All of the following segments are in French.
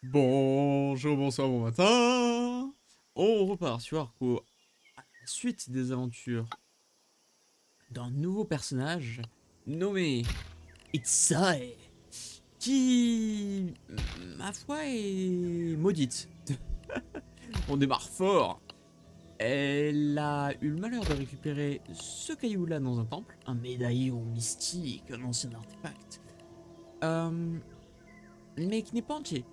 Bonjour, bonsoir, bon matin. On repart sur Arco à la suite des aventures d'un nouveau personnage nommé Itsae, qui, ma foi, est maudite. On démarre fort. Elle a eu le malheur de récupérer ce caillou-là dans un temple, un médaillon mystique, un ancien artefact, euh, mais qui n'est pas entier.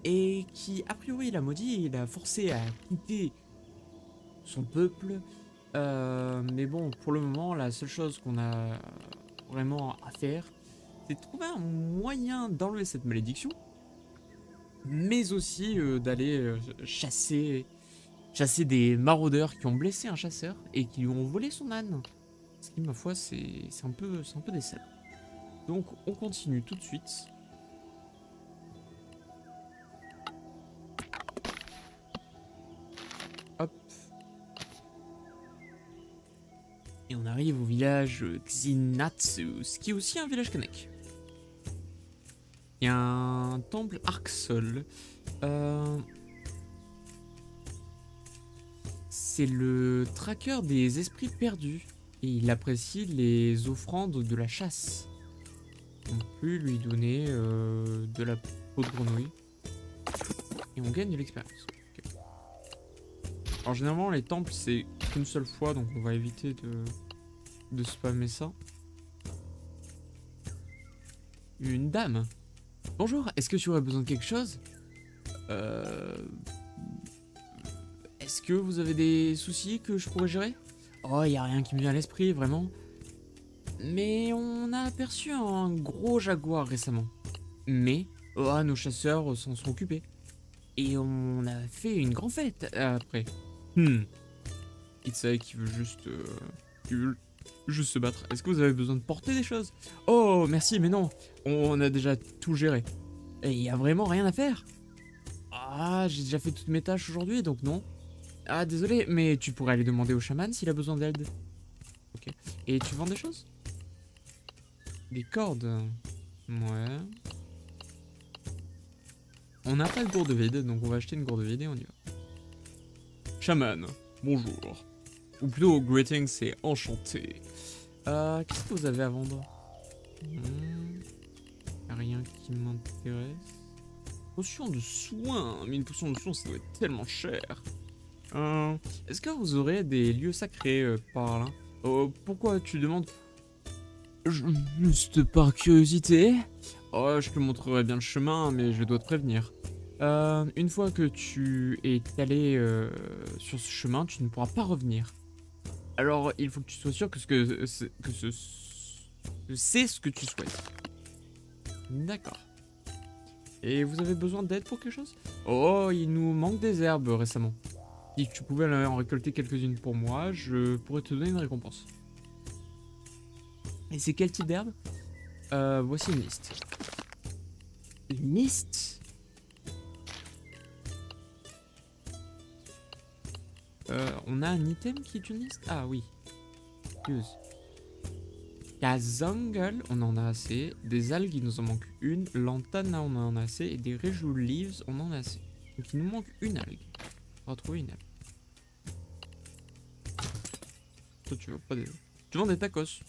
Et qui, a priori, l'a maudit et l'a forcé à quitter son peuple. Mais bon, pour le moment, la seule chose qu'on a vraiment à faire, c'est de trouver un moyen d'enlever cette malédiction, mais aussi d'aller chasser des maraudeurs qui ont blessé un chasseur et qui lui ont volé son âne. Ce qui, ma foi, c'est un peu décevant. Donc, on continue tout de suite. Hop. Et on arrive au village Xinatsus, qui est aussi un village Kanek. Il y a un temple Arksol. C'est le traqueur des esprits perdus. Et il apprécie les offrandes de la chasse. On peut lui donner de la peau de grenouille. Et on gagne de l'expérience. Okay. Alors généralement les temples c'est qu'une seule fois, donc on va éviter de spammer ça. Une dame. Bonjour, est-ce que tu aurais besoin de quelque chose? Est-ce que vous avez des soucis que je pourrais gérer? Oh, y a rien qui me vient à l'esprit, vraiment. Mais on a aperçu un gros jaguar récemment. Mais, oh, nos chasseurs s'en sont occupés. Et on a fait une grande fête après. Itsae qui veut juste se battre. Est-ce que vous avez besoin de porter des choses? Oh, merci, mais non. On a déjà tout géré. Et il y a vraiment rien à faire. Ah, j'ai déjà fait toutes mes tâches aujourd'hui, donc non. Ah, désolé, mais tu pourrais aller demander au chaman s'il a besoin d'aide. Ok. Et tu vends des choses? Des cordes. Ouais. On n'a pas de gourde vide, donc on va acheter une gourde vide et on y va. Chaman, bonjour. Ou plutôt, greetings, c'est enchanté. Qu'est-ce que vous avez à vendre? Rien qui m'intéresse. Potion de soin. Mais une potion de soin, ça doit être tellement cher. Est-ce que vous aurez des lieux sacrés par là? Pourquoi tu demandes? Juste par curiosité. Oh, je te montrerai bien le chemin, mais je dois te prévenir. Une fois que tu es allé sur ce chemin, tu ne pourras pas revenir. Alors, il faut que tu sois sûr que c'est ce que tu souhaites. D'accord. Et vous avez besoin d'aide pour quelque chose? Oh, il nous manque des herbes récemment. Si tu pouvais en récolter quelques-unes pour moi, je pourrais te donner une récompense. Et c'est quel type d'herbe? Voici une liste. Une liste? On a un item qui est une liste? Ah oui. Use. Kazangal, on en a assez. Des algues, il nous en manque une. Lantana, on en a assez. Et des Reju Leaves, on en a assez. Donc il nous manque une algue. On va trouver une algue. Toi, tu veux pas des... Tu vends des tacos.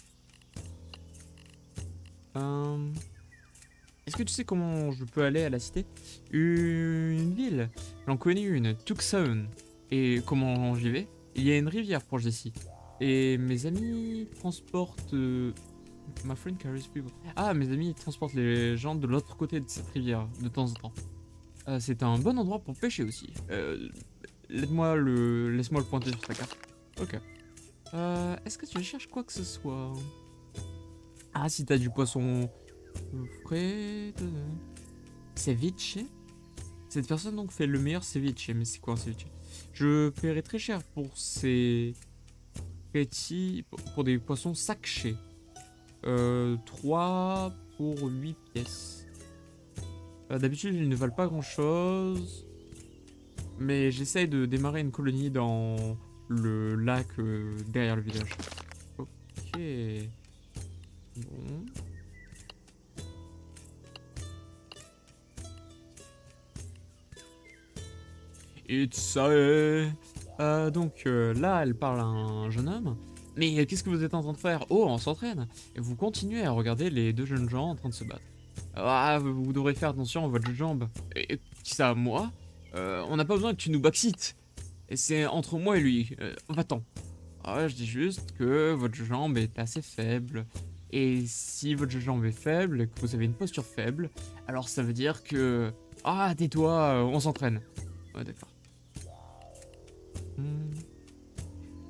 Est-ce que tu sais comment je peux aller à la cité? Une ville. J'en connais une, Tucson. Et comment j'y vais? Il y a une rivière proche d'ici. Et mes amis transportent... My friend carries people. Ah, mes amis transportent les gens de l'autre côté de cette rivière, de temps en temps. C'est un bon endroit pour pêcher aussi. Laisse-moi le pointer sur ta carte. Ok. Est-ce que tu cherches quoi que ce soit? Ah, si t'as du poisson frais... Ceviche? Cette personne donc fait le meilleur ceviche. Mais c'est quoi un ceviche? Je paierai très cher pour ces... petits... pour des poissons sacchés. 3 pour 8 pièces. D'habitude, ils ne valent pas grand chose. Mais j'essaye de démarrer une colonie dans le lac derrière le village. Ok. Bon. Itsae. Donc là, elle parle à un jeune homme. Mais qu'est-ce que vous êtes en train de faire? Oh, on s'entraîne. Et vous continuez à regarder les deux jeunes gens en train de se battre. Ah, vous devrez faire attention à votre jambe. Et qui ça, moi? On n'a pas besoin que tu nous backseat. Et c'est entre moi et lui. Va-t'en. Ah, je dis juste que votre jambe est assez faible. Et si votre jambe est faible et que vous avez une posture faible, alors ça veut dire que... Ah, tais-toi, on s'entraîne. Ouais, d'accord.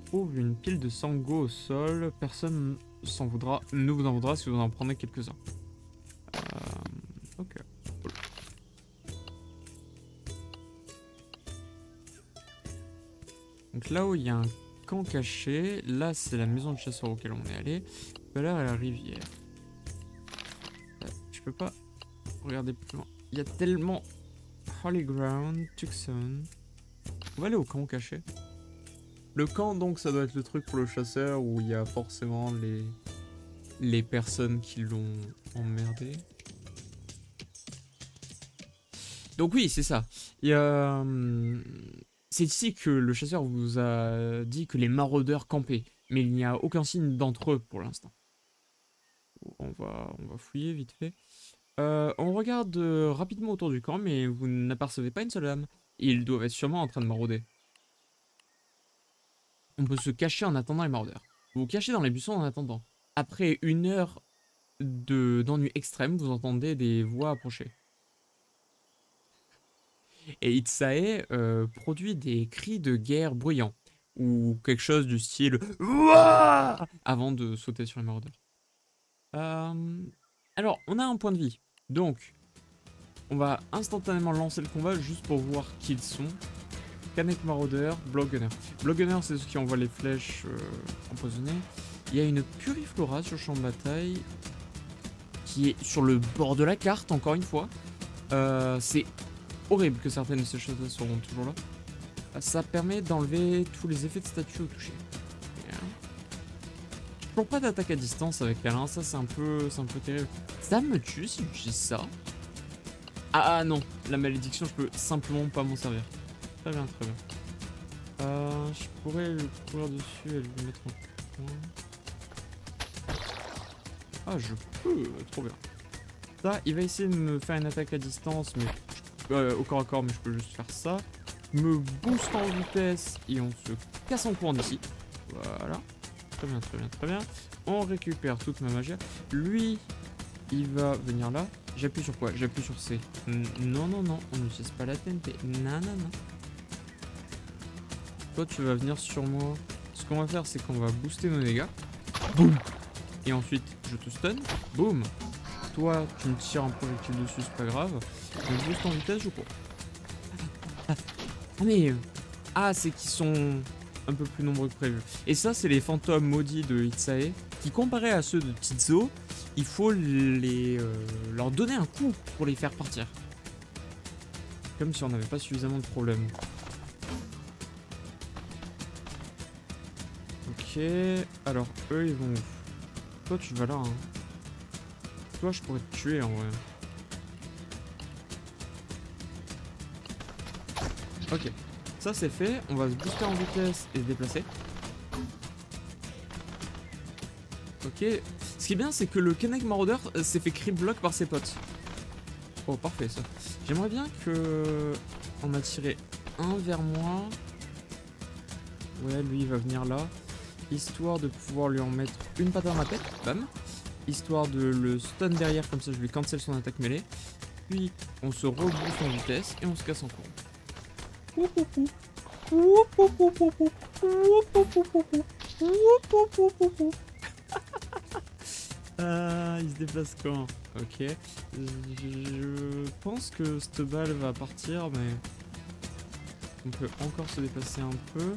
Trouve une pile de sango au sol. Personne ne vous en voudra si vous en prenez quelques-uns. Ok. Cool. Donc là où il y a un camp caché, là c'est la maison de chasseur auquel on est allé. Tout à l'heure à la rivière. Je peux pas regarder plus loin. Il y a tellement... Holy Ground, Tucson. On va aller au camp caché. Le camp, donc, ça doit être le truc pour le chasseur où il y a forcément les personnes qui l'ont emmerdé. Donc oui, c'est ça. Il y a... C'est ici que le chasseur vous a dit que les maraudeurs campaient. Mais il n'y a aucun signe d'entre eux pour l'instant. On va fouiller vite fait. On regarde rapidement autour du camp, mais vous n'apercevez pas une seule âme. Ils doivent être sûrement en train de marauder. On peut se cacher en attendant les maraudeurs. Vous vous cachez dans les buissons en attendant. Après 1 heure d'ennui extrême, vous entendez des voix approcher. Et Itsae produit des cris de guerre bruyants. Ou quelque chose du style Ouah avant de sauter sur les maraudeurs. Alors, on a un point de vie. Donc, on va instantanément lancer le combat juste pour voir qui ils sont. Canek Marauder, Block Gunner. Block Gunner, c'est ceux qui envoient les flèches empoisonnées. Il y a une Puriflora sur le champ de bataille qui est sur le bord de la carte, encore une fois. C'est horrible que certaines de ces choses seront toujours là. Ça permet d'enlever tous les effets de statut au toucher. Toujours pas d'attaque à distance avec Alain, ça c'est un peu terrible. Ça me tue si j'utilise ça. Ah non, la malédiction, je peux simplement pas m'en servir. Très bien, très bien. Je pourrais le courir dessus et le mettre en point. Ah, je peux, trop bien. Ça, il va essayer de me faire une attaque à distance, mais au corps à corps, mais je peux juste faire ça. Me booste en vitesse et on se casse en courant d'ici. Voilà. Très bien, très bien, très bien. On récupère toute ma magie. Lui, il va venir là. J'appuie sur quoi? J'appuie sur C. Non, non, non, on n'utilise pas la TNT. Non, non, non. Toi, tu vas venir sur moi. Ce qu'on va faire, c'est qu'on va booster nos dégâts. Boum. Et ensuite, je te stun. Boum. Toi, tu me tires un projectile dessus, c'est pas grave. Je booste en vitesse, je cours. Ah, mais... Ah, c'est qu'ils sont un peu plus nombreux que prévu. Et ça, c'est les fantômes maudits de Itsae, qui, comparés à ceux de Tizo, il faut leur donner un coup pour les faire partir. Comme si on n'avait pas suffisamment de problèmes. Ok, alors eux ils vont... Toi tu vas là, hein. Toi je pourrais te tuer en vrai. Ok, ça c'est fait, on va se booster en vitesse et se déplacer. Ok, ce qui est bien c'est que le Canek Marauder s'est fait creep block par ses potes. Oh parfait ça. J'aimerais bien que... On a tiré un vers moi. Ouais, lui il va venir là. Histoire de pouvoir lui en mettre une patate dans la tête, bam. Histoire de le stun derrière, comme ça je lui cancel son attaque mêlée. Puis on se rebooste en vitesse et on se casse en courant. Il se déplace quand? Ok. Je pense que cette balle va partir, mais on peut encore se déplacer un peu.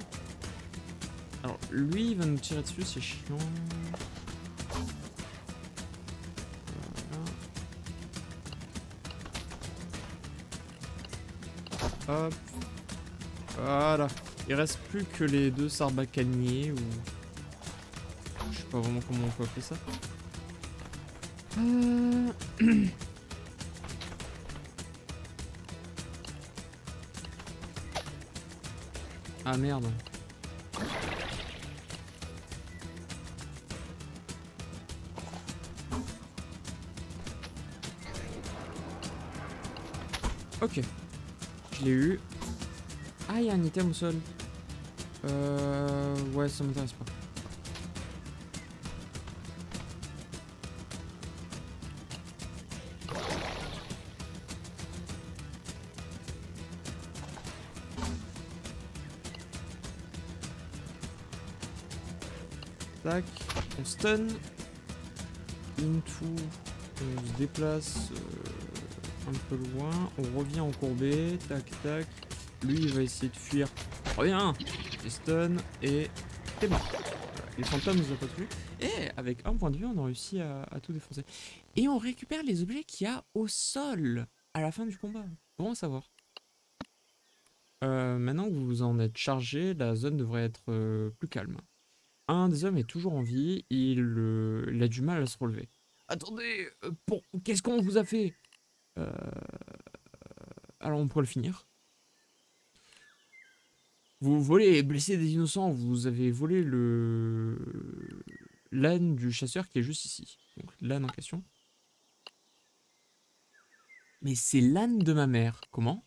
Alors, lui, il va nous tirer dessus, c'est chiant. Voilà. Hop. Voilà. Il reste plus que les deux sarbacaniers, ou... Je sais pas vraiment comment on peut appeler ça. Ah merde. Ok. Je l'ai eu. Ah, il y a un item au sol. Ouais, ça m'intéresse pas. Tac, on stun. Into, on se déplace un peu loin. On revient en courbée. Tac, tac. Lui, il va essayer de fuir. Reviens. Et stun et t'es mort. Voilà. Les fantômes nous ont pas tué. Et avec un point de vue, on a réussi à tout défoncer. Et on récupère les objets qu'il y a au sol à la fin du combat. Bon à savoir. Maintenant que vous en êtes chargé, la zone devrait être plus calme. Un des hommes est toujours en vie, il a du mal à se relever. Attendez, qu'est-ce qu'on vous a fait? Alors on pourrait le finir. Vous volez et blessez des innocents, vous avez volé l'âne du chasseur qui est juste ici. Donc l'âne en question. Mais c'est l'âne de ma mère. Comment?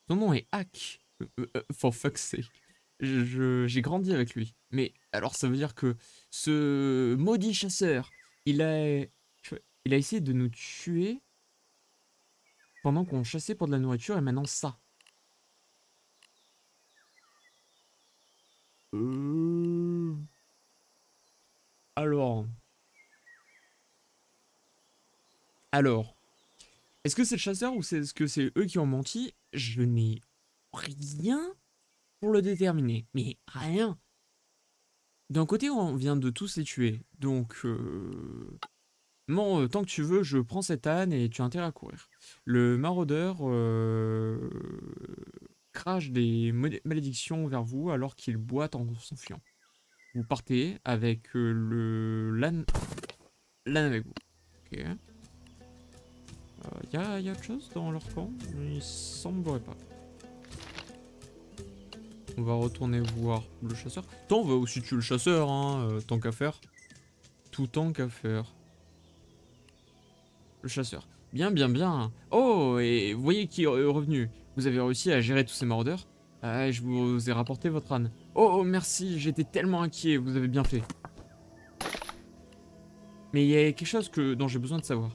Son nom est Hack. For fuck's sake. J'ai grandi avec lui. Mais alors ça veut dire que ce maudit chasseur, il a essayé de nous tuer pendant qu'on chassait pour de la nourriture et maintenant ça. Alors. Est-ce que c'est le chasseur ou est-ce que c'est eux qui ont menti? Je n'ai rien pour le déterminer. Mais rien. D'un côté, on vient de tous les tuer. Donc, tant que tu veux, je prends cette âne et tu as intérêt à courir. Le maraudeur crache des malédictions vers vous alors qu'il boite en s'enfuyant. Vous partez avec l'âne avec vous. Ok. Y a autre chose dans leur camp? Il semblerait pas. On va retourner voir le chasseur. Tant on va aussi tuer le chasseur, hein, tant qu'à faire. Tout tant qu'à faire. Le chasseur. Bien, bien, bien. Oh, et vous voyez qui est revenu. Vous avez réussi à gérer tous ces maraudeurs. Je vous ai rapporté votre âne. Oh, merci, j'étais tellement inquiet, vous avez bien fait. Mais il y a quelque chose dont j'ai besoin de savoir.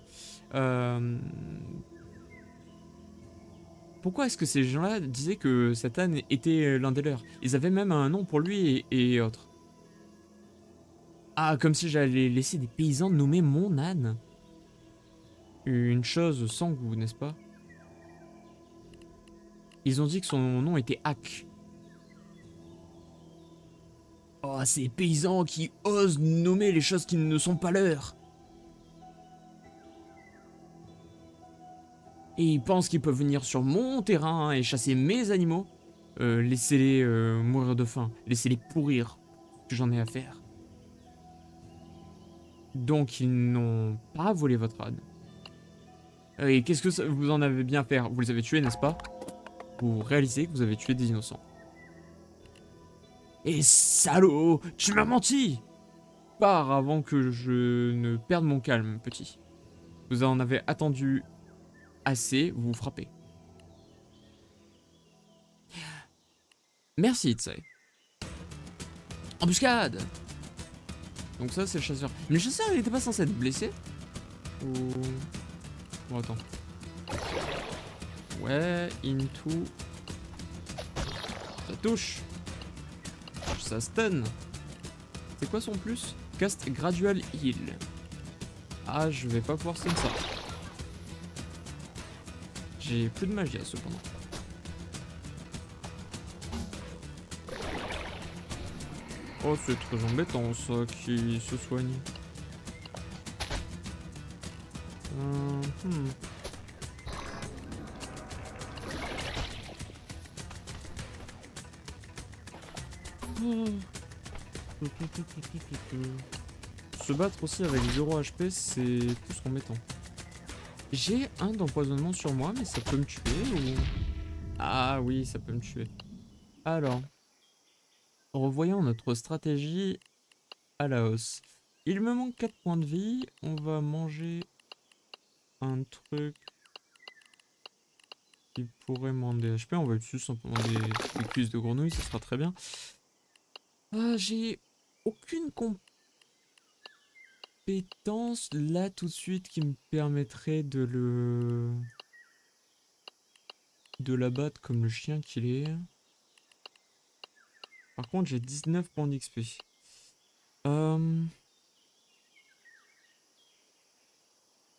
Pourquoi est-ce que ces gens-là disaient que cet âne était l'un des leurs? Ils avaient même un nom pour lui et autres. Ah, comme si j'allais laisser des paysans nommer mon âne. Une chose sans goût, n'est-ce pas? Ils ont dit que son nom était Hack. Oh, ces paysans qui osent nommer les choses qui ne sont pas leurs. Et ils pensent qu'ils peuvent venir sur mon terrain et chasser mes animaux. Laissez-les mourir de faim. Laissez-les pourrir. Que j'en ai à faire. Donc ils n'ont pas volé votre âne. Et qu'est-ce que vous en avez bien fait? Vous les avez tués, n'est-ce pas? Vous réalisez que vous avez tué des innocents. Et salaud, tu m'as menti! Pars avant que je ne perde mon calme, petit. Vous en avez attendu assez, vous vous frappez. Merci, Itsai. Embuscade! Donc ça, c'est le chasseur. Mais le chasseur, il n'était pas censé être blessé? Ou... Bon, attends. Ouais, into... Ça touche. Ça stun. C'est quoi son plus? Cast gradual heal. Ah, je vais pas pouvoir stun ça. J'ai plus de magie cependant. Oh, c'est très embêtant ça qui se soigne. Se battre aussi avec 0 HP, c'est plus embêtant. J'ai un d'empoisonnement sur moi, mais ça peut me tuer ou... Ah oui, ça peut me tuer. Alors. revoyons notre stratégie à la hausse. Il me manque 4 points de vie. On va manger un truc qui pourrait m'en des HP. On va utiliser simplement des cuisses de grenouille, ça sera très bien. J'ai aucune compétence là tout de suite qui me permettrait de l'abattre comme le chien qu'il est. Par contre, j'ai 19 points d'XP.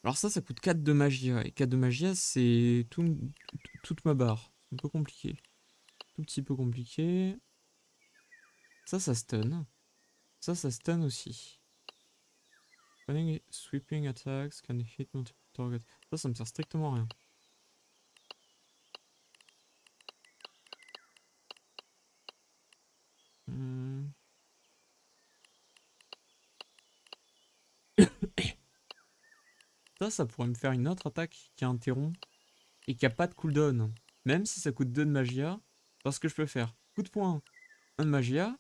Alors ça coûte 4 de magia. Et 4 de magia, c'est toute ma barre. C'est un peu compliqué. Tout petit peu compliqué. Ça stun. Ça stun aussi. Running sweeping attacks can hit multiple targets. Ça me sert strictement à rien. Ça pourrait me faire une autre attaque qui interrompt et qui a pas de cooldown. Même si ça coûte 2 de magia, parce que je peux faire coup de poing, 1 de magia,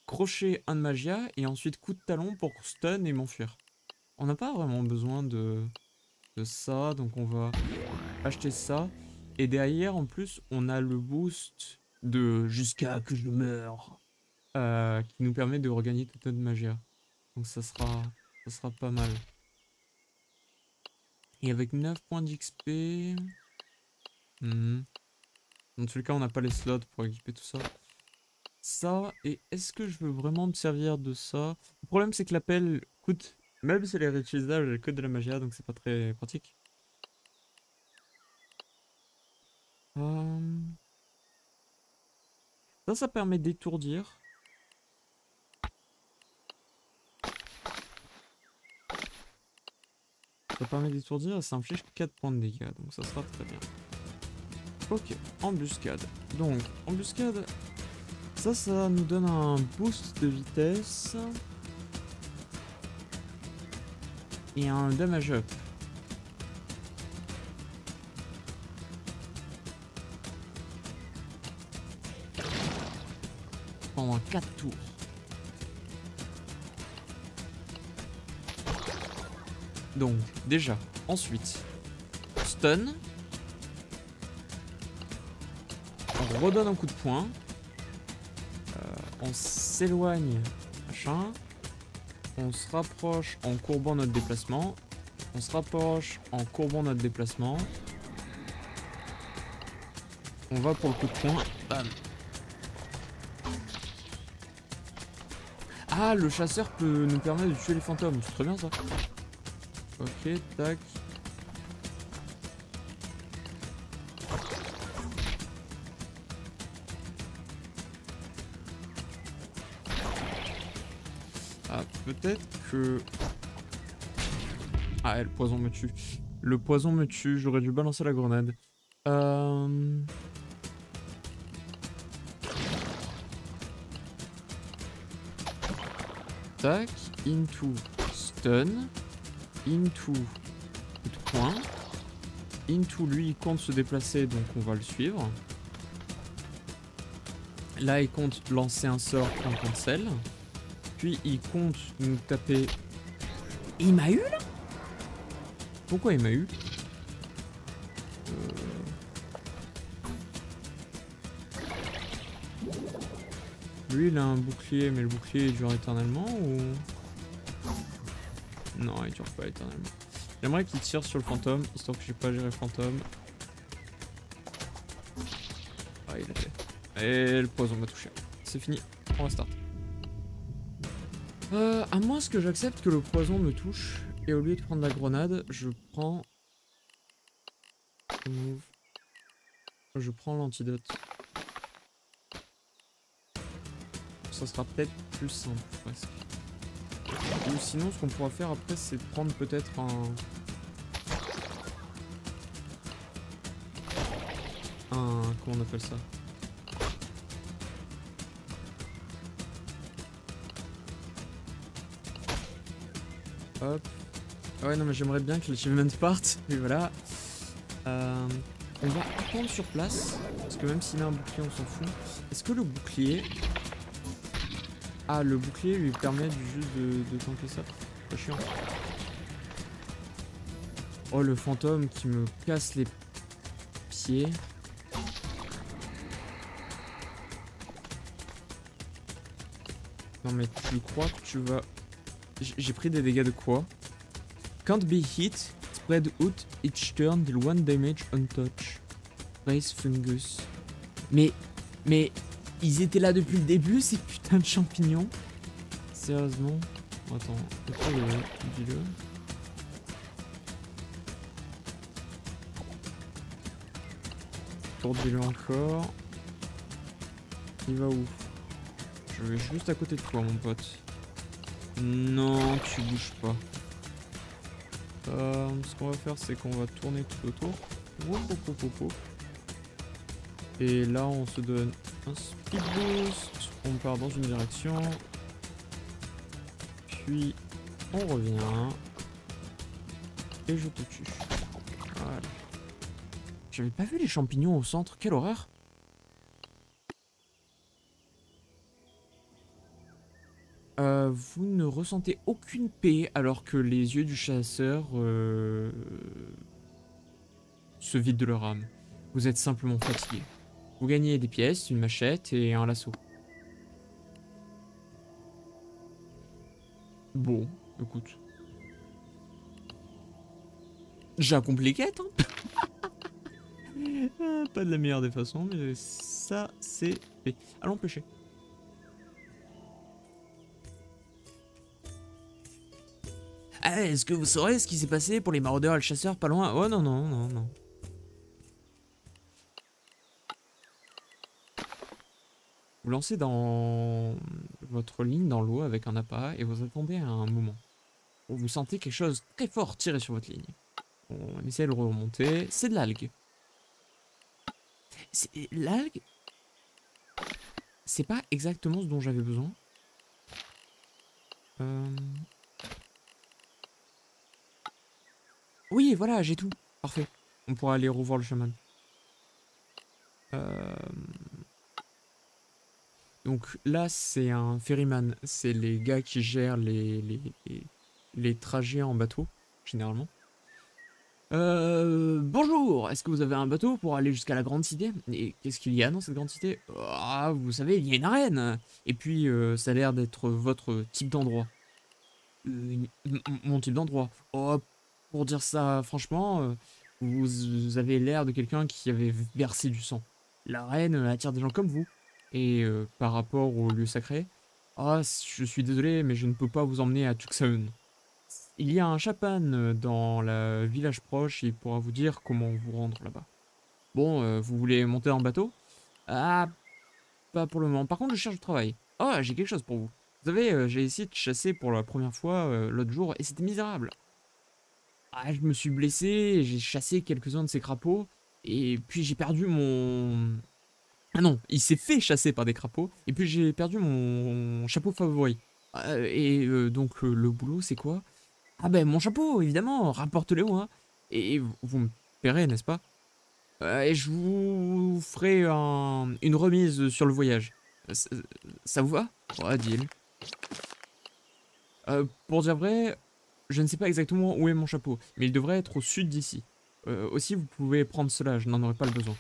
crochet, 1 de magia, et ensuite coup de talon pour stun et m'enfuir. On n'a pas vraiment besoin de ça, donc on va acheter ça. Et derrière, en plus, on a le boost de jusqu'à que je meure, qui nous permet de regagner toute notre magia. Donc ça sera pas mal. Et avec 9 points d'XP... Dans tous les cas, on n'a pas les slots pour équiper tout ça. Ça, et est-ce que je veux vraiment me servir de ça? Le problème, c'est que l'appel coûte, même si elle est réutilisable, elle coûte de la magia, donc c'est pas très pratique. Ça permet d'étourdir. Ça permet d'étourdir et ça inflige 4 points de dégâts, donc ça sera très bien. Ok, embuscade. Donc, embuscade, ça nous donne un boost de vitesse. Et un damage up. Pendant 4 tours. Donc, déjà, ensuite, stun. On redonne un coup de poing. On s'éloigne, machin. On se rapproche en courbant notre déplacement. On se rapproche en courbant notre déplacement. On va pour le coup de poing. Bam. Ah, le chasseur peut nous permettre de tuer les fantômes. C'est très bien ça. Ok, tac. Ah, peut-être que... Ah, le poison me tue. Le poison me tue, j'aurais dû balancer la grenade. Tac, into stun, into coup de poing, into lui il compte se déplacer donc on va le suivre. Là il compte lancer un sort qu'on cancel. Puis il compte nous taper. Il m'a eu là? Pourquoi il m'a eu? Lui il a un bouclier mais le bouclier il dure éternellement ou... Non il dure pas éternellement. J'aimerais qu'il tire sur le fantôme histoire que j'ai pas géré le fantôme. Ah il a fait. Et le poison m'a touché. C'est fini, on restart. À moins que j'accepte que le poison me touche et au lieu de prendre la grenade, je prends... Je prends l'antidote. Ça sera peut-être plus simple presque. Ou sinon ce qu'on pourra faire après c'est prendre peut-être comment on appelle ça? Hop. Ah ouais non mais j'aimerais bien que l'achievement parte. Et voilà. On va attendre sur place. Parce que même s'il a un bouclier, on s'en fout. Est-ce que le bouclier... Ah, le bouclier lui permet juste de tanker ça. Pas chiant. Oh, le fantôme qui me casse les pieds. Non mais tu crois que tu vas... J'ai pris des dégâts de quoi? Can't be hit. Spread out each turn, deal 1 damage on touch. Race fungus. Mais ils étaient là depuis le début, ces putains de champignons. Sérieusement. Attends, dis-le. Tourne-le encore. Il va où? Je vais juste à côté de toi, mon pote. Non, tu bouges pas. Ce qu'on va faire, c'est qu'on va tourner tout autour. Et là, on se donne un speed boost. On part dans une direction. Puis, on revient. Et je te tue. Voilà. J'avais pas vu les champignons au centre. Quelle horreur! Vous ne ressentez aucune paix alors que les yeux du chasseur se vident de leur âme. Vous êtes simplement fatigué. Vous gagnez des pièces, une machette et un lasso. Bon, écoute. J'ai accompli les quêtes, hein. Pas de la meilleure des façons, mais ça, c'est fait. Allons pêcher. Ah, est-ce que vous saurez ce qui s'est passé pour les maraudeurs et le chasseur pas loin? Oh non, non, non, non. Vous lancez dans votre ligne dans l'eau avec un appât et vous attendez à un moment. Vous sentez quelque chose de très fort tirer sur votre ligne. On essaie de le remonter. C'est de l'algue. L'algue, c'est pas exactement ce dont j'avais besoin. Oui, voilà, j'ai tout. Parfait. On pourra aller revoir le chaman. Donc là, c'est un ferryman. C'est les gars qui gèrent les trajets en bateau, généralement. Bonjour, est-ce que vous avez un bateau pour aller jusqu'à la grande cité? Et qu'est-ce qu'il y a dans cette grande cité? Ah, vous savez, il y a une arène. Et puis, ça a l'air d'être votre type d'endroit. Mon type d'endroit. Oh, pour dire ça franchement, vous avez l'air de quelqu'un qui avait versé du sang. L'arène attire des gens comme vous. Et par rapport au lieu sacré, ah, je suis désolé, mais je ne peux pas vous emmener à Tuxhaun. Il y a un chapan dans le village proche, il pourra vous dire comment vous rendre là-bas. Bon, vous voulez monter en bateau? Ah, pas pour le moment. Par contre, je cherche du travail. Oh, j'ai quelque chose pour vous. Vous savez, j'ai essayé de chasser pour la première fois l'autre jour et c'était misérable. Ah, je me suis blessé, j'ai chassé quelques-uns de ces crapauds et puis j'ai perdu mon... Ah non, il s'est fait chasser par des crapauds et puis j'ai perdu mon chapeau favori. Donc le boulot, c'est quoi? Ah ben mon chapeau, évidemment, rapporte-le moi. Et vous me paierez, n'est-ce pas? Et je vous ferai une remise sur le voyage. Ça vous va? Ouais, deal. Pour dire vrai, je ne sais pas exactement où est mon chapeau, mais il devrait être au sud d'ici. Aussi, vous pouvez prendre cela, je n'en aurai pas le besoin.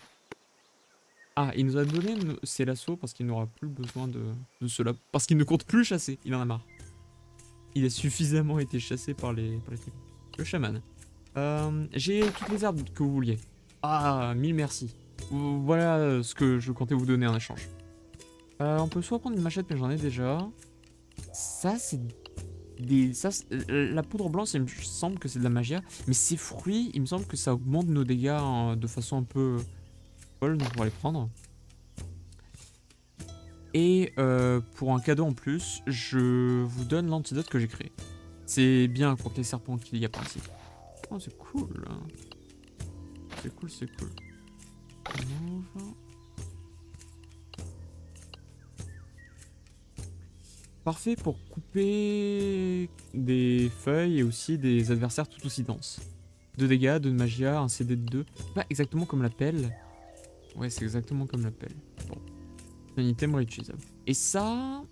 Ah, il nous a donné ses lassos parce qu'il n'aura plus besoin de cela. Parce qu'il ne compte plus chasser, il en a marre. Il a suffisamment été chassé par les trucs. Le chaman. J'ai toutes les arbres que vous vouliez. Ah, mille merci. Voilà ce que je comptais vous donner en échange. On peut soit prendre une machette, mais j'en ai déjà. Ça, c'est la poudre blanche, il me semble que c'est de la magia. Mais ces fruits, il me semble que ça augmente nos dégâts hein, de façon un peu folle, donc on va les prendre. Et pour un cadeau en plus, je vous donne l'antidote que j'ai créé. C'est bien contre les serpents qu'il y a par ici. Oh, c'est cool. C'est cool, c'est cool. Parfait pour couper des feuilles et aussi des adversaires tout aussi denses. 2 dégâts, 2 de magia, un CD de 2. Pas exactement comme la pelle. Ouais, c'est exactement comme la pelle. Bon. Un item réutilisable. Et ça...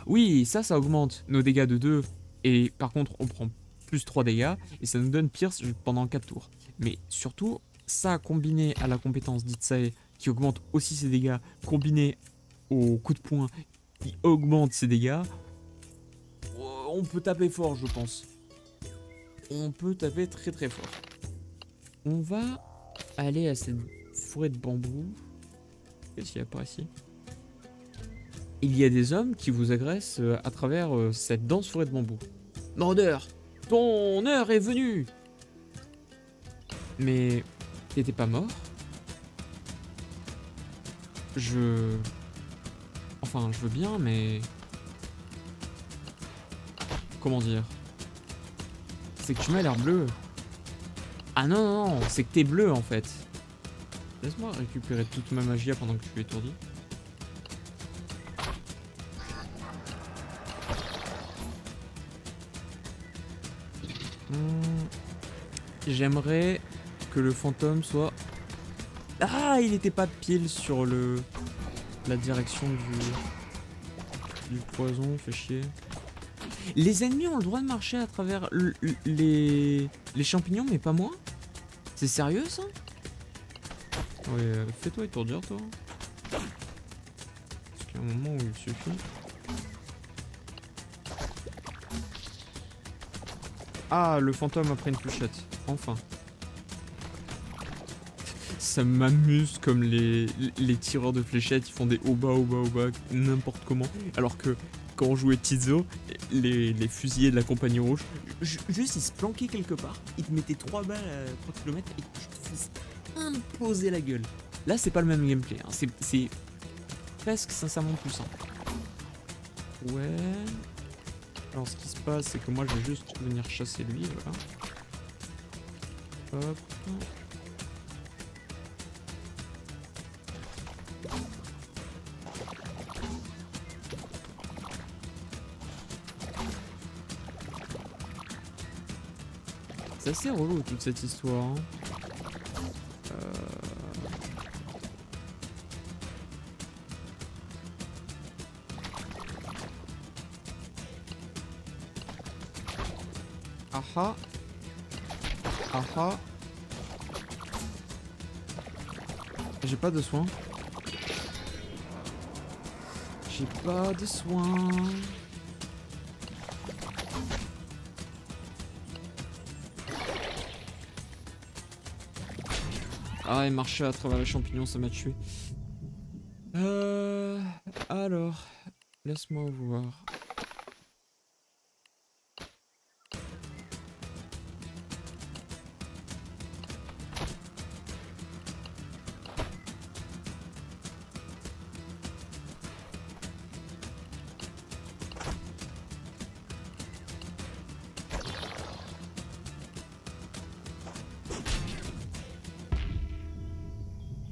Oui, ça augmente nos dégâts de 2. Et par contre, on prend plus 3 dégâts. Et ça nous donne Pierce pendant 4 tours. Mais surtout, ça combiné à la compétence d'Itsae qui augmente aussi ses dégâts, combiné au coup de poing qui augmente ses dégâts, on peut taper fort, je pense. On peut taper très très fort. On va aller à cette forêt de bambou. Qu'est-ce qu'il y a par ici? Il y a des hommes qui vous agressent à travers cette dense forêt de bambou. Mordeur, ton heure est venue. Mais t'étais pas mort? Enfin, je veux bien, mais... Comment dire? C'est que tu m'as l'air bleu. Ah non, non, non, c'est que t'es bleu en fait. Laisse-moi récupérer toute ma magie pendant que je suis étourdi. J'aimerais que le fantôme soit... Ah, il était pas pile sur la direction du poison, fait chier. Les ennemis ont le droit de marcher à travers les champignons, mais pas moi? C'est sérieux ça? Ouais, fais-toi étourdir toi. Parce qu'il y a un moment où il suffit. Ah, le fantôme après une fléchette. Enfin. Ça m'amuse comme les tireurs de fléchettes, ils font des oba, n'importe comment. Alors que quand on jouait Tizo, les fusiliers de la compagnie rouge, juste ils se planquaient quelque part, ils te mettaient 3 balles à 3 km et tu te faisais imposer la gueule. Là, c'est pas le même gameplay, hein. C'est presque sincèrement plus simple. Ouais. Alors, ce qui se passe, c'est que moi, je vais juste venir chasser lui, voilà. Hop. C'est assez relou toute cette histoire. Hein. Aha. Aha. J'ai pas de soins. J'ai pas de soins. Ah, et marcher à travers les champignons, ça m'a tué. Alors, laisse-moi voir.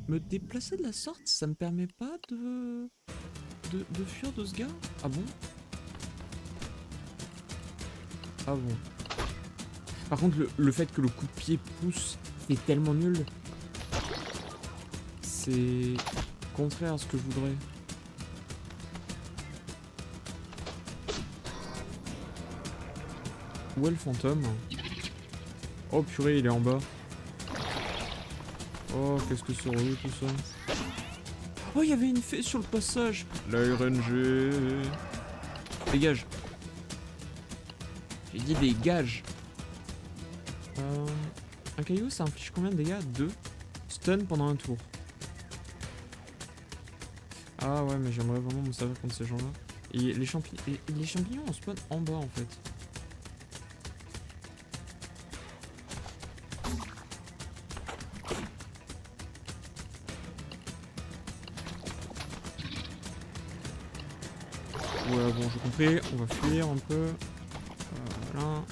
Me déplacer de la sorte, ça me permet pas de fuir de ce gars? Ah bon? Ah bon. Par contre, le fait que le coup de pied pousse est tellement nul. C'est contraire à ce que je voudrais. Où est le fantôme? Oh purée, il est en bas. Oh, qu'est-ce que c'est relou tout ça. Oh, il y avait une fée sur le passage. La RNG. Dégage. J'ai dit dégage. Un caillou, ça inflige combien de dégâts? 2. Stun pendant un tour. Ah ouais, mais j'aimerais vraiment me servir contre ces gens-là. Et les champignons, on spawn en bas en fait. Ouais, bon, j'ai compris. On va fuir un peu. Voilà.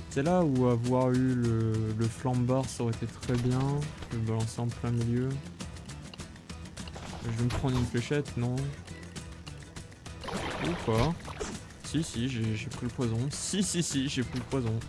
C'est là où avoir eu le flambard, ça aurait été très bien. Je vais le balancer en plein milieu. Je vais me prendre une fléchette, non? Ou pas? Si, j'ai pris le poison. Si, j'ai pris le poison.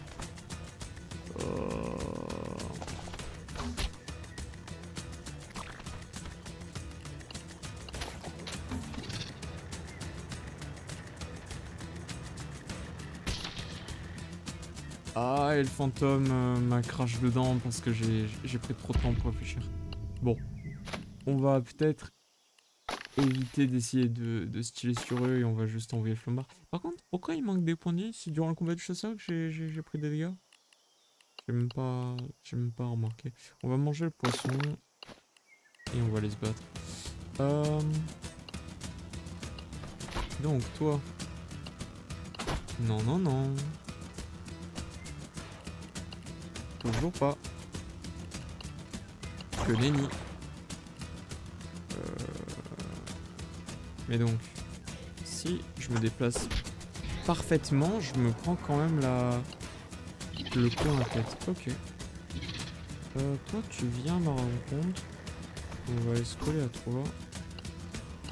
Ah, et le fantôme m'a craché dedans parce que j'ai pris trop de temps pour réfléchir. Bon, on va peut-être éviter d'essayer de se tirer sur eux et on va juste envoyer Flambard. Par contre, pourquoi il manque des points de vie? C'est durant le combat du chasseur que j'ai pris des dégâts? J'ai même pas remarqué. On va manger le poisson et on va aller se battre. Donc, toi. Non, non, non. Toujours pas. Que nenni. Mais donc, si je me déplace parfaitement, je me prends quand même le coup en la tête. Ok. Toi, tu viens à ma rencontre. On va aller se coller à toi.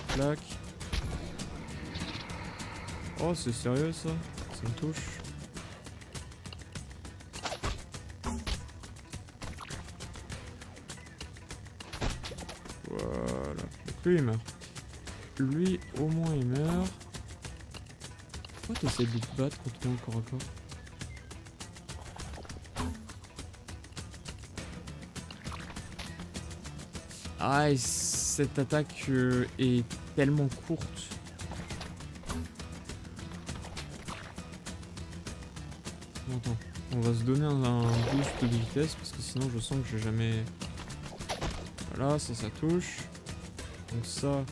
Clac. Oh, c'est sérieux ça? Ça me touche. Voilà. Donc lui, il meurt. Lui, au moins, il meurt. Pourquoi t'essaies de te battre contre moi corps à corps? Ah, et cette attaque est tellement courte. Attends, on va se donner un boost de vitesse parce que sinon je sens que je vais jamais... Voilà, ça touche. Donc ça,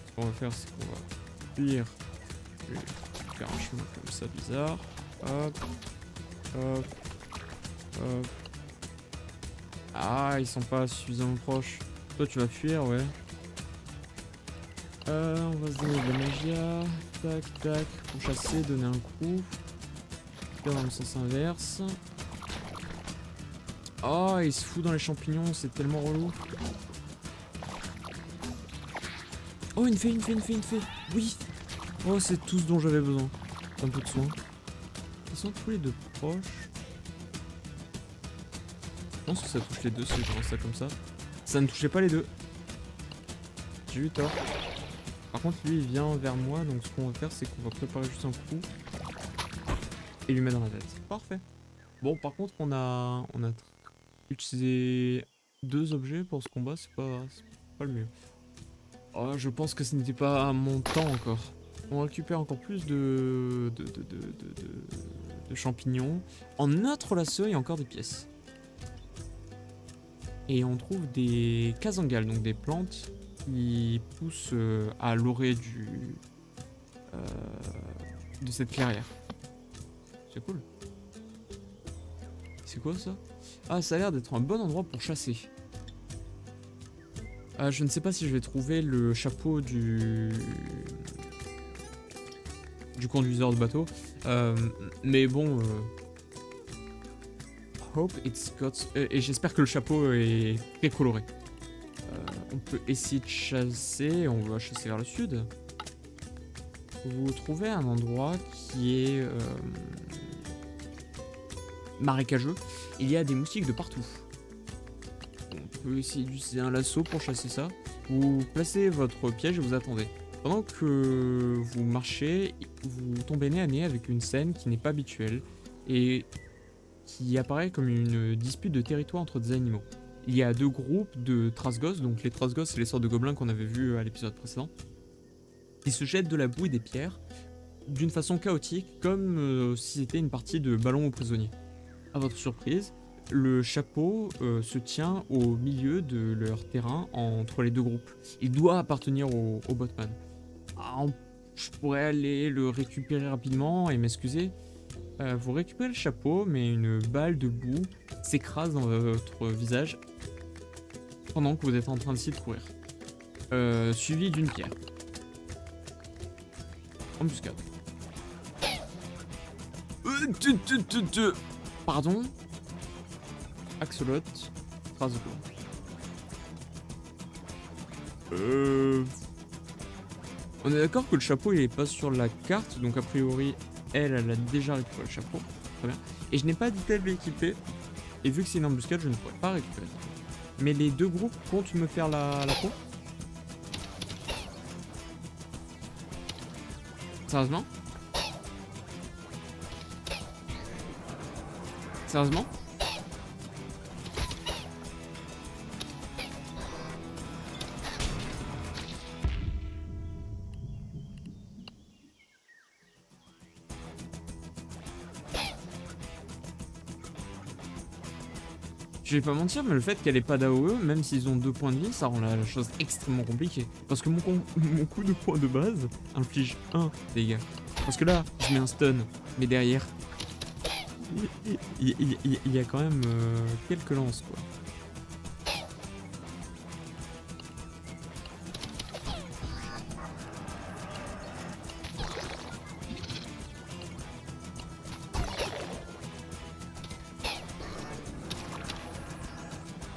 ce qu'on va faire, c'est qu'on va fuir. Je vais faire un chemin comme ça bizarre. Hop, hop, hop. Ah, ils sont pas suffisamment proches. Toi, tu vas fuir, ouais. On va se donner de la magia. Tac, tac. Pour chasser, donner un coup. Dans le sens inverse. Oh, il se fout dans les champignons, c'est tellement relou. Oh, une fée. Oui. Oh, c'est tout ce dont j'avais besoin. Un peu de soin. Ils sont tous les deux proches. Je pense que ça touche les deux si je lance ça comme ça. Ça ne touchait pas les deux. J'ai eu tort. Par contre, lui, il vient vers moi, donc ce qu'on va faire, c'est qu'on va préparer juste un coup. Et lui mettre dans la tête. Parfait. Bon, par contre, on a utilisé 2 objets pour ce combat, c'est pas le mieux. Oh, je pense que ce n'était pas mon temps encore. On récupère encore plus de champignons. En notre lasso, il y a encore des pièces. Et on trouve des casangales, donc des plantes qui poussent à l'orée de cette clairière. C'est cool. C'est quoi ça? Ah, ça a l'air d'être un bon endroit pour chasser. Je ne sais pas si je vais trouver le chapeau du conduiseur de bateau. Mais bon... Hope it's got... et j'espère que le chapeau est très coloré. On peut essayer de chasser. On va chasser vers le sud. Vous trouvez un endroit qui est... marécageux. Il y a des moustiques de partout. On peut essayer d'utiliser un lasso pour chasser ça. Vous placez votre piège et vous attendez. Pendant que vous marchez, vous tombez nez à nez avec une scène qui n'est pas habituelle et qui apparaît comme une dispute de territoire entre des animaux. Il y a 2 groupes de Trasgos, donc les Trasgos c'est les sortes de gobelins qu'on avait vus à l'épisode précédent, qui se jettent de la boue et des pierres d'une façon chaotique, comme si c'était une partie de ballon aux prisonniers. À votre surprise, le chapeau se tient au milieu de leur terrain entre les 2 groupes. Il doit appartenir au botman. Je pourrais aller le récupérer rapidement et m'excuser. Vous récupérez le chapeau, mais une balle de boue s'écrase dans votre visage pendant que vous êtes en train d'essayer de courir. Suivi d'une pierre. Embuscade. Pardon. Axolot. Trace de plomb. On est d'accord que le chapeau il est pas sur la carte, donc a priori elle a déjà récupéré le chapeau. Très bien. Et je n'ai pas dit de l'équiper. Et vu que c'est une embuscade, je ne pourrais pas récupérer. Mais les 2 groupes comptent me faire la peau. Sérieusement? Sérieusement? Je vais pas mentir, mais le fait qu'elle ait pas d'AOE, même s'ils ont 2 points de vie, ça rend la chose extrêmement compliquée. Parce que mon coup de poing de base inflige 1 dégâts. Parce que là, je mets un stun, mais derrière, il y a quand même quelques lances, quoi.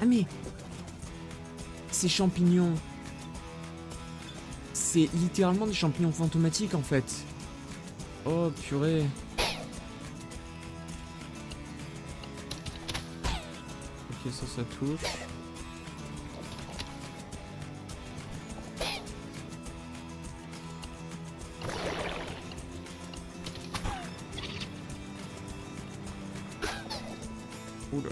Ah mais ces champignons, c'est littéralement des champignons fantomatiques en fait. Oh purée. Ok, ça touche. Oula.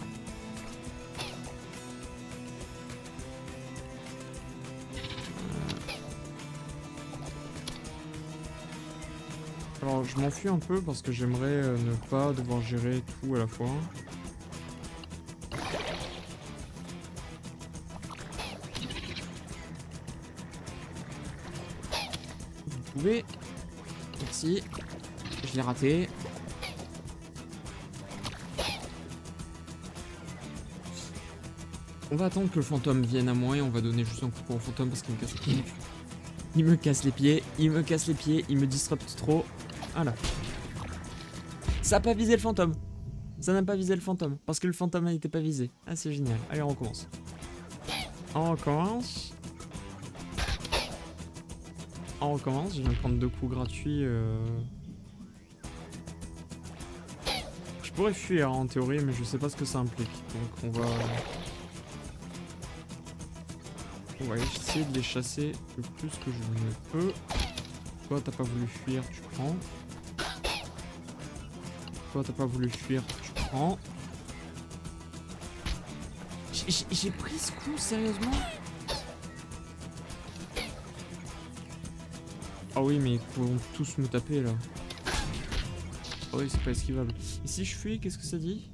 Alors je m'enfuis un peu parce que j'aimerais ne pas devoir gérer tout à la fois. Vous pouvez. Merci. Je l'ai raté. On va attendre que le fantôme vienne à moi et on va donner juste un coup au fantôme parce qu'il me casse les pieds. Il me casse les pieds, il me casse les pieds, il me disrupte trop. Voilà. Ça n'a pas visé le fantôme. Ça n'a pas visé le fantôme. Parce que le fantôme n'était pas visé. Ah, c'est génial. Allez, on recommence. On recommence. On recommence. Je viens de prendre 2 coups gratuits. Je pourrais fuir en théorie, mais je sais pas ce que ça implique. Donc on va essayer de les chasser le plus que je ne peux. Toi, t'as pas voulu fuir, tu prends. Toi, t'as pas voulu fuir, tu prends. J'ai pris ce coup, sérieusement? Ah oui, mais ils pourront tous me taper, là. Ah oui, c'est pas esquivable. Et si je fuis, qu'est-ce que ça dit?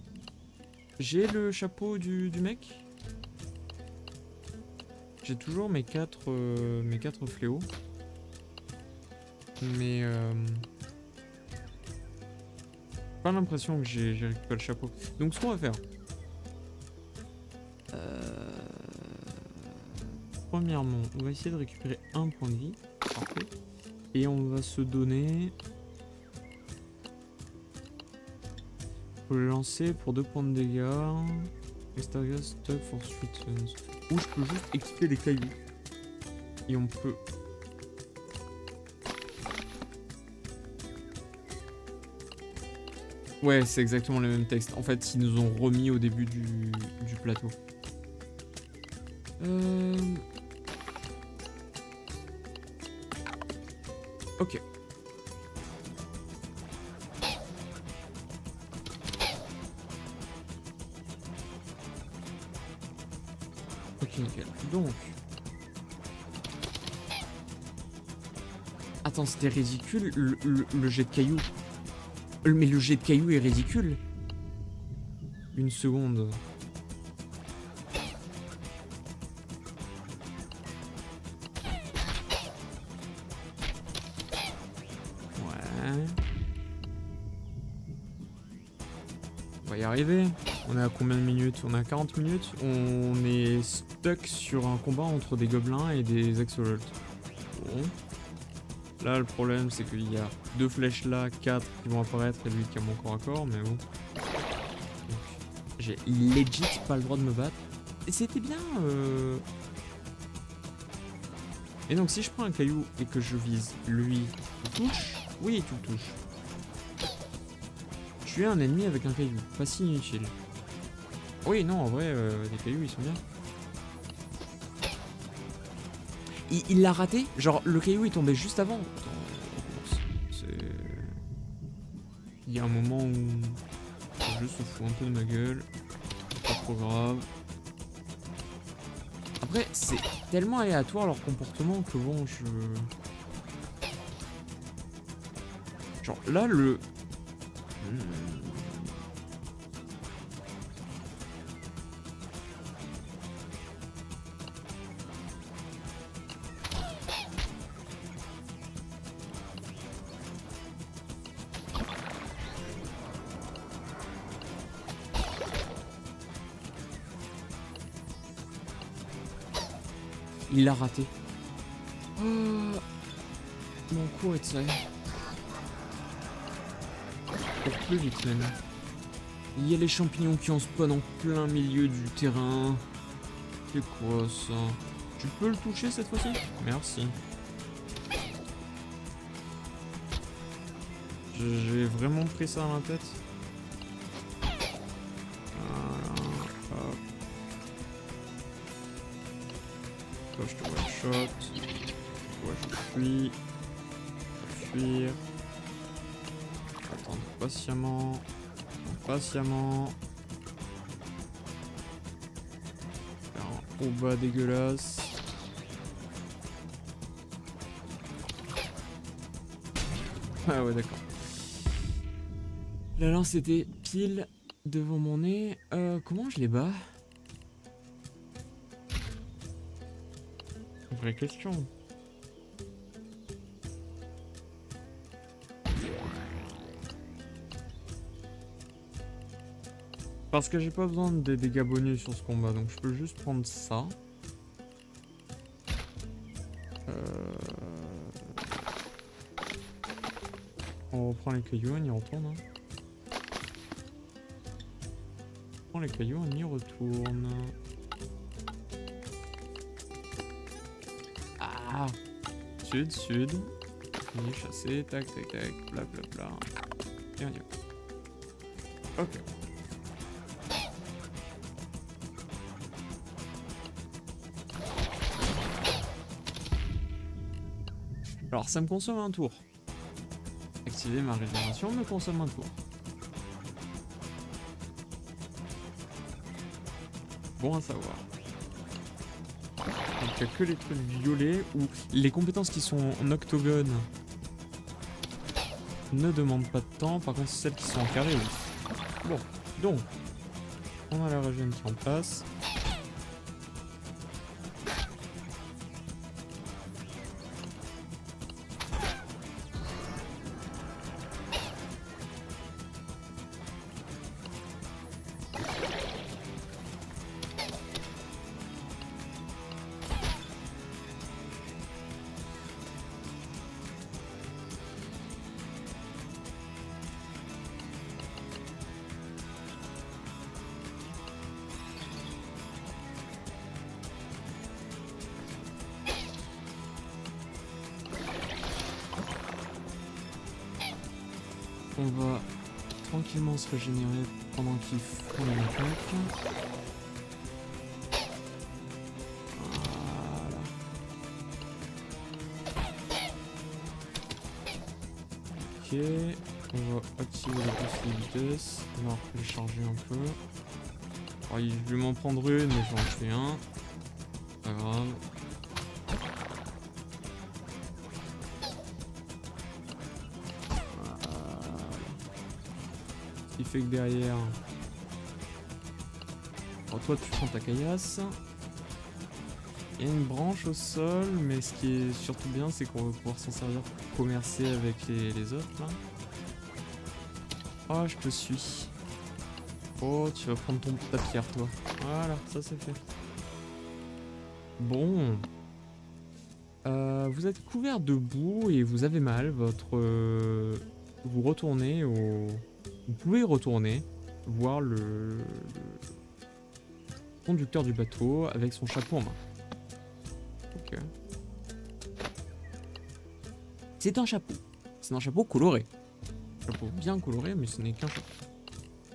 J'ai le chapeau du mec. J'ai toujours mes 4 fléaux. Mais pas l'impression que j'ai récupéré le chapeau. Donc ce qu'on va faire. Premièrement, on va essayer de récupérer un point de vie. Parfait. Et on va se donner. Faut le lancer pour 2 points de dégâts. Exterior stuck for 3 turns. Ou je peux juste équiper des cailloux. Et on peut. Ouais, c'est exactement le même texte. En fait, ils nous ont remis au début du plateau. Ok. Ok, nickel. Donc. Attends, c'était ridicule le jet de cailloux. Mais le jet de cailloux est ridicule. Une seconde. Ouais. On va y arriver. On est à combien de minutes? On est à 40 minutes. On est stuck sur un combat entre des gobelins et des axolotls. Bon. Là, le problème, c'est qu'il y a 2 flèches là, 4 qui vont apparaître et lui qui a mon corps à corps, mais bon. J'ai legit pas le droit de me battre. Et c'était bien. Et donc, si je prends un caillou et que je vise lui, tu le touches? Oui, tu le touches. Tuer un ennemi avec un caillou, pas si inutile. Oui, non, en vrai, les cailloux, ils sont bien. Il l'a raté? Genre, le caillou est tombé juste avant. Attends, il y a un moment où... jeu se fout un peu de ma gueule. Pas trop grave. Après, c'est tellement aléatoire leur comportement que bon, je... Genre là, le... Il l'a raté. Oh, mon coup est ça. Pour plus vite même. Il y a les champignons qui en spawn en plein milieu du terrain. C'est quoi ça? Tu peux le toucher cette fois-ci? Merci. J'ai vraiment pris ça dans la tête. Toi, je te one shot. Toi, je fuis. Je vais fuir. Attendre patiemment. Patiemment. Faire un haut bas dégueulasse. Ah ouais, d'accord. La lance était pile devant mon nez. Comment je les bats? Vraie question. Parce que j'ai pas besoin des dégâts bonus sur ce combat, donc je peux juste prendre ça. On reprend les cailloux, on y retourne. Hein. On prend les cailloux, on y retourne. Ah, sud, sud. On est chassé, tac, tac, tac, blablabla. Et on y va. Ok. Alors ça me consomme un tour. Activer ma régénération me consomme un tour. Bon à savoir. Donc il n'y a que les trucs violets ou les compétences qui sont en octogone ne demandent pas de temps. Par contre celles qui sont en carré, oui. Bon, donc on a la régène qui est en place. On va tranquillement se régénérer pendant qu'ils font une attaque. Voilà. Ok, on va activer la boost de vitesse. On va les charger un peu. Alors, je vais m'en prendre une, mais j'en fais un. Pas grave. Ce qui fait que derrière, alors toi tu prends ta caillasse. Il y a une branche au sol, mais ce qui est surtout bien, c'est qu'on va pouvoir s'en servir pour commercer avec les autres là. Oh, je te suis. Oh, tu vas prendre ta pierre, toi. Voilà, ça c'est fait. Bon. Vous êtes couvert de boue et vous avez mal. Vous retournez au... Vous pouvez retourner voir le conducteur du bateau avec son chapeau en main. Ok. C'est un chapeau. C'est un chapeau coloré. Chapeau bien coloré, mais ce n'est qu'un chapeau.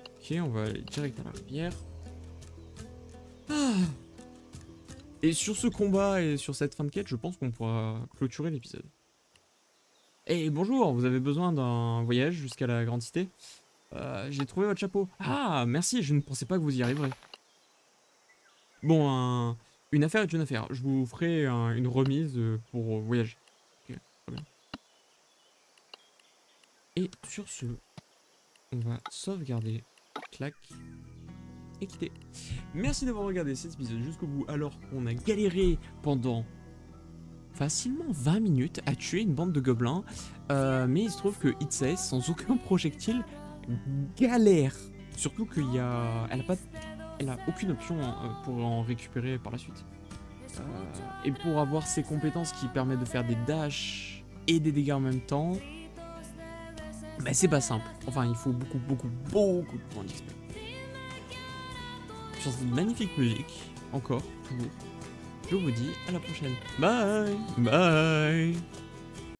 Ok, on va aller direct à la rivière. Ah. Et sur ce combat et sur cette fin de quête, je pense qu'on pourra clôturer l'épisode. Et bonjour, vous avez besoin d'un voyage jusqu'à la grande cité? J'ai trouvé votre chapeau. Ah, merci, je ne pensais pas que vous y arriverez. Bon, une affaire est une affaire. Je vous ferai une remise pour voyager. Ok, très bien. Et sur ce, on va sauvegarder. Clac. Et quitter. Merci d'avoir regardé cet épisode jusqu'au bout alors qu'on a galéré pendant facilement 20 minutes à tuer une bande de gobelins. Mais il se trouve que Itzae, sans aucun projectile, galère. Surtout qu'il y a... Elle a aucune option pour en récupérer par la suite. Et pour avoir ses compétences qui permettent de faire des dashs et des dégâts en même temps, bah c'est pas simple. Enfin, il faut beaucoup de points d'XP. Sur cette magnifique musique, encore, toujours, je vous dis à la prochaine. Bye! Bye!